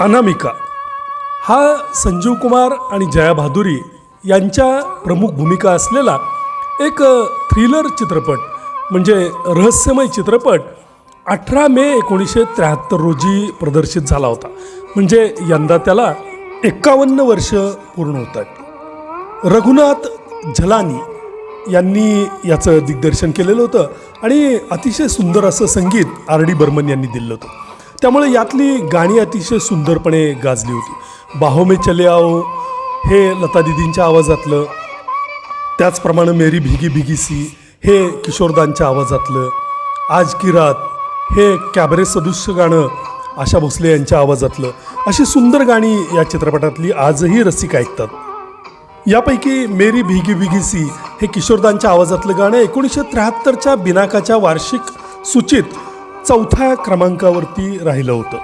अनामिका हा संजीव कुमार आणि जया भादुरी यांच्या प्रमुख भूमिका असलेला एक थ्रिलर चित्रपट म्हणजे रहस्यमय चित्रपट 18 मे 1973 रोजी प्रदर्शित झाला होता. म्हणजे यंदा त्याला 51 वर्ष पूर्ण होत आहेत. रघुनाथ झलानी यांनी याचं दिग्दर्शन केलेलं होतं आणि अतिशय सुंदर असं संगीत R.D. बर्मन यांनी दिलं होतं. त्यामुळे यातली गाणी अतिशय सुंदरपणे गाजली होती. बाहों में चले आओ हे लता दीदींच्या आवाजातलं, त्याचप्रमाणे मेरी भीगी भीगी सी हे किशोरदांच्या आवाजातलं, आज की रात हे कॅबरे सदृश्य गाणं आशा भोसले यांच्या आवाजातलं, अशी सुंदर गाणी या चित्रपटातली आजही रसिक ऐकतात. यापैकी मेरी भीगी भीगी सी हे किशोरदांच्या आवाजातलं गाणं 1973च्या बिनाकाच्या वार्षिक सूचीत 4थ्या क्रमांकावरती राहिलं होतं.